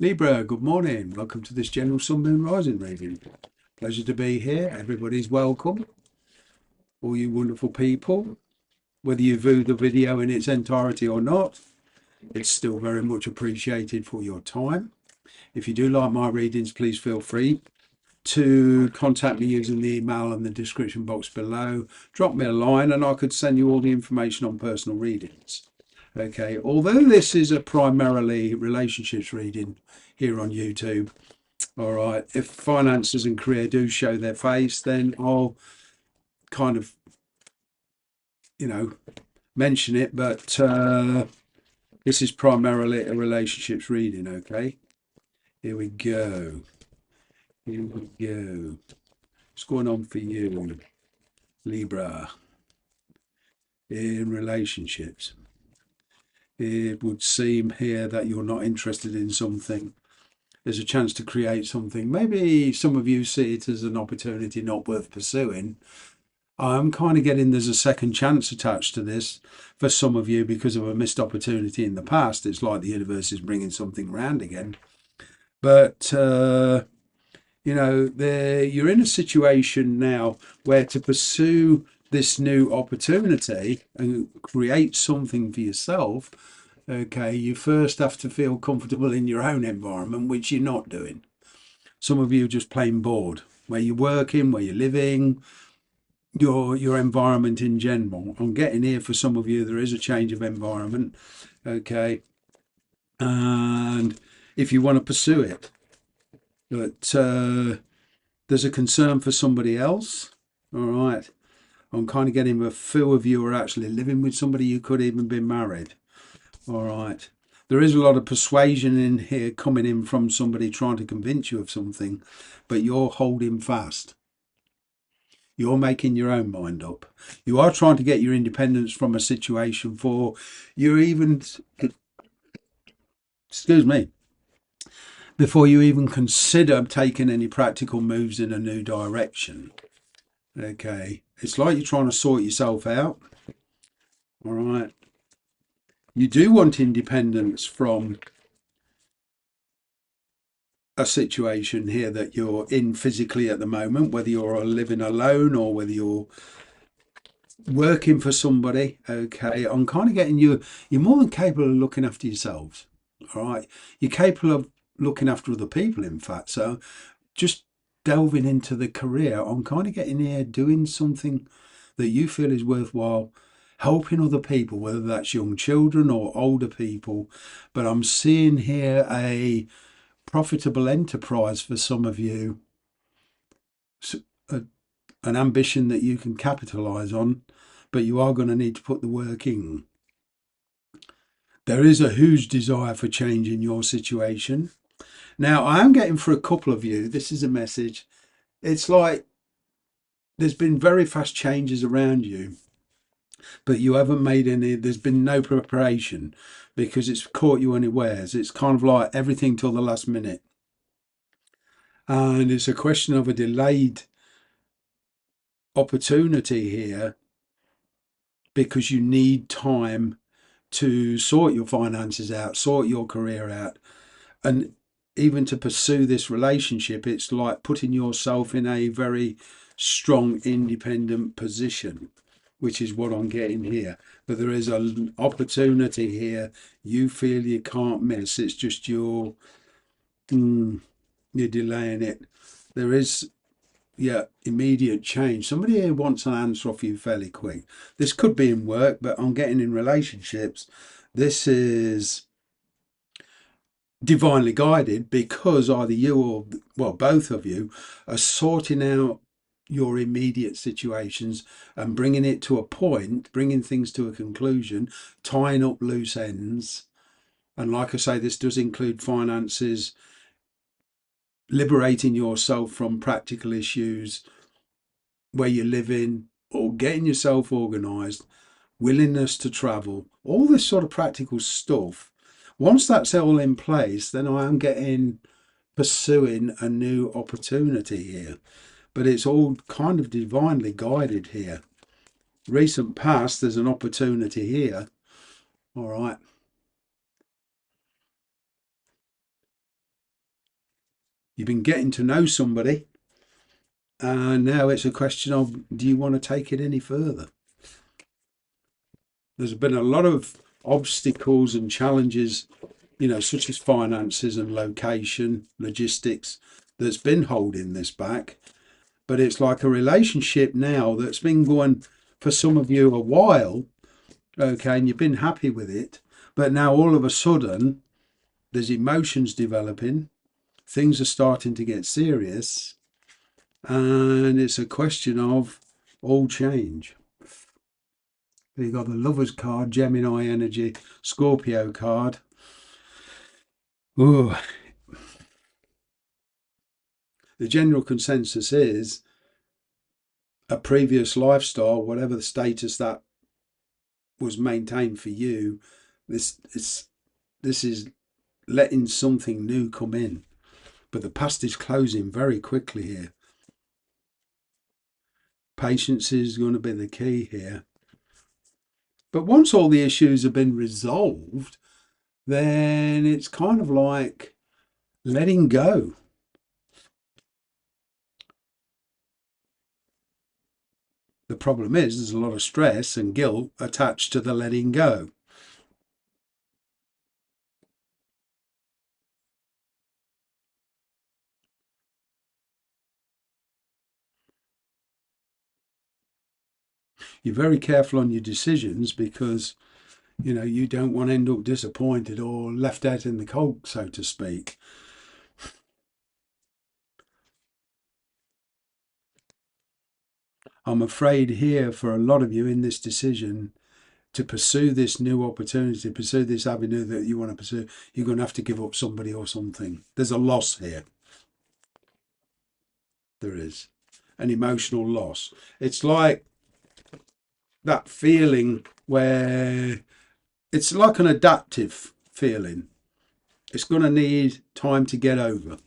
Libra, good morning. Welcome to this general sun, moon, rising reading. Pleasure to be here. Everybody's welcome. All you wonderful people. Whether you view the video in its entirety or not, it's still very much appreciated for your time. If you do like my readings, please feel free to contact me using the email in the description box below. Drop me a line and I could send you all the information on personal readings. Okay, although this is a primarily relationships reading here on YouTube, all right, if finances and career do show their face, then I'll kind of, mention it, but this is primarily a relationships reading, okay? Here we go. Here we go. What's going on for you, Libra, in relationships? It would seem here that you're not interested in something. There's a chance to create something. Maybe some of you see it as an opportunity not worth pursuing. I'm kind of getting there's a second chance attached to this for some of you because of a missed opportunity in the past. It's like the universe is bringing something around again. But, you're in a situation now where to pursue this new opportunity and create something for yourself, okay, you first have to feel comfortable in your own environment, which you're not doing. Some of you are just plain bored where you're working, where you're living, your environment in general. I'm getting here for some of you there is a change of environment, okay, and if you want to pursue it, but there's a concern for somebody else. All right, I'm kind of getting a few of you are actually living with somebody. You could even be married. All right, there is a lot of persuasion in here coming in from somebody trying to convince you of something, but you're holding fast. You're making your own mind up. You are trying to get your independence from a situation for you're even, excuse me, before you even consider taking any practical moves in a new direction. Okay. It's like you're trying to sort yourself out. All right. You do want independence from a situation here that you're in physically at the moment, whether you're living alone or whether you're working for somebody. Okay, I'm kind of getting you're more than capable of looking after yourselves. All right, you're capable of looking after other people, in fact. So just delving into the career, I'm kind of getting here doing something that you feel is worthwhile, helping other people, whether that's young children or older people. But I'm seeing here a profitable enterprise for some of you, an ambition that you can capitalize on, but you are going to need to put the work in. There is a huge desire for change in your situation. Now, I am getting for a couple of you, this is a message. It's like there's been very fast changes around you, but you haven't made any, there's been no preparation because it's caught you unawares. It's kind of like everything till the last minute. And it's a question of a delayed opportunity here because you need time to sort your finances out, sort your career out, and even to pursue this relationship. It's like putting yourself in a very strong, independent position, which is what I'm getting here. But there is an opportunity here you feel you can't miss. It's just you're delaying it. There is immediate change. Somebody here wants an answer off you fairly quick. This could be in work, but I'm getting in relationships. This is divinely guided because either you or, well, both of you are sorting out your immediate situations and bringing it to a point, bringing things to a conclusion, tying up loose ends. And like I say, this does include finances, liberating yourself from practical issues where you're living or getting yourself organized, willingness to travel, all this sort of practical stuff. Once that's all in place, then I am getting pursuing a new opportunity here. But it's all kind of divinely guided here. Recent past, there's an opportunity here. All right. You've been getting to know somebody, and now it's a question of, do you want to take it any further? There's been a lot of obstacles and challenges, such as finances and location, logistics, that's been holding this back. But it's like a relationship now that's been going for some of you a while, okay, and you've been happy with it. But now all of a sudden, there's emotions developing, things are starting to get serious, and it's a question of all change. You've got the Lovers card, Gemini energy, Scorpio card. Ooh. The general consensus is a previous lifestyle, whatever the status that was maintained for you, this is letting something new come in. But the past is closing very quickly here. Patience is going to be the key here. But once all the issues have been resolved, then it's kind of like letting go. The problem is there's a lot of stress and guilt attached to the letting go. You're very careful on your decisions because you don't want to end up disappointed or left out in the cold, so to speak. I'm afraid here for a lot of you in this decision to pursue this new opportunity, pursue this avenue that you want to pursue, you're going to have to give up somebody or something. There's a loss here. There is an emotional loss. It's like that feeling where it's like an adaptive feeling. It's going to need time to get over.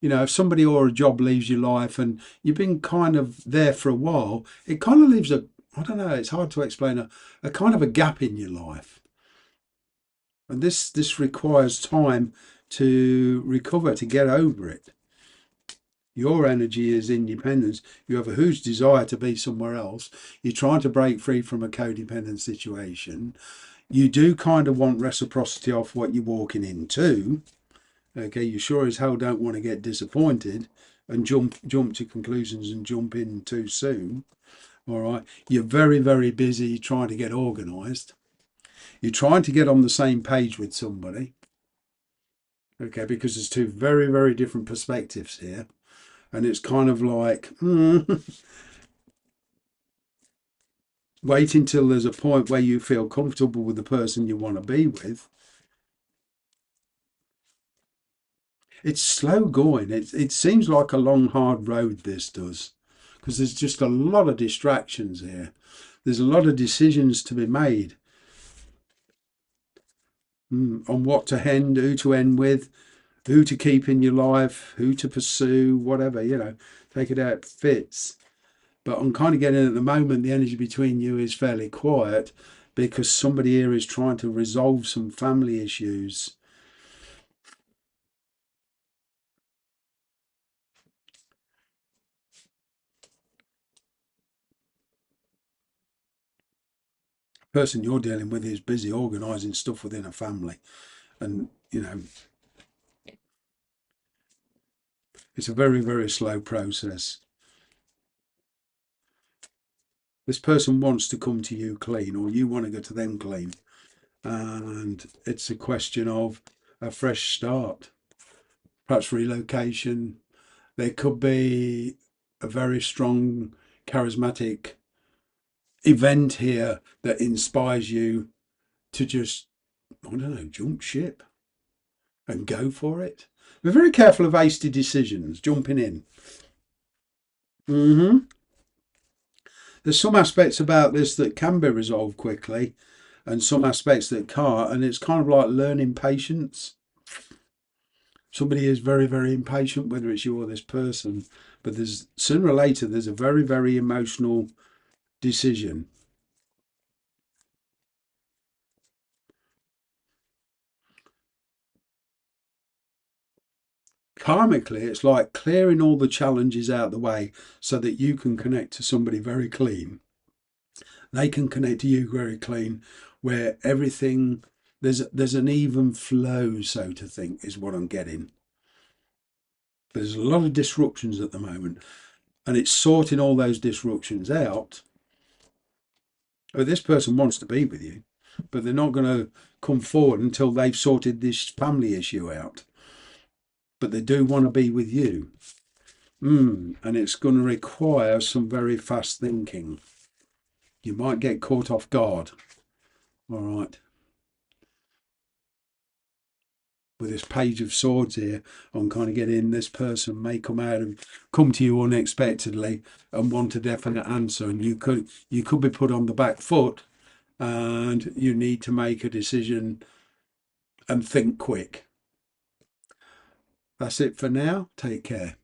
If somebody or a job leaves your life and you've been kind of there for a while, it kind of leaves I don't know, it's hard to explain, a kind of a gap in your life. And this requires time to recover, to get over it. Your energy is independence. You have a huge desire to be somewhere else. You're trying to break free from a codependent situation. You do kind of want reciprocity off what you're walking into. Okay, you sure as hell don't want to get disappointed and jump to conclusions and jump in too soon. All right, you're very, very busy trying to get organised. You're trying to get on the same page with somebody. Okay, because there's two very, very different perspectives here. And it's kind of like, wait until there's a point where you feel comfortable with the person you want to be with. It's slow going. It seems like a long, hard road, this does, because there's just a lot of distractions here. There's a lot of decisions to be made on what to end, who to end with, who to keep in your life, who to pursue, whatever, take it out fits. But I'm kind of getting at the moment, the energy between you is fairly quiet because somebody here is trying to resolve some family issues. The person you're dealing with is busy organising stuff within a family. And, it's a very, very slow process. This person wants to come to you clean, or you want to go to them clean. And it's a question of a fresh start, perhaps relocation. There could be a very strong, charismatic event here that inspires you to just, I don't know, jump ship and go for it. Be very careful of hasty decisions, jumping in. There's some aspects about this that can be resolved quickly and some aspects that can't. And it's kind of like learning patience. Somebody is very, very impatient, whether it's you or this person. But there's sooner or later, there's a very, very emotional decision. Karmically, it's like clearing all the challenges out of the way so that you can connect to somebody very clean. They can connect to you very clean, where everything, there's an even flow, so to think, is what I'm getting. There's a lot of disruptions at the moment, and it's sorting all those disruptions out. Oh, this person wants to be with you, but they're not going to come forward until they've sorted this family issue out. But they do want to be with you. And it's going to require some very fast thinking. You might get caught off guard. All right. With this page of swords here, I'm kind of getting this person may come to you unexpectedly and want a definite answer, and you could be put on the back foot, and you need to make a decision and think quick. That's it for now. Take care.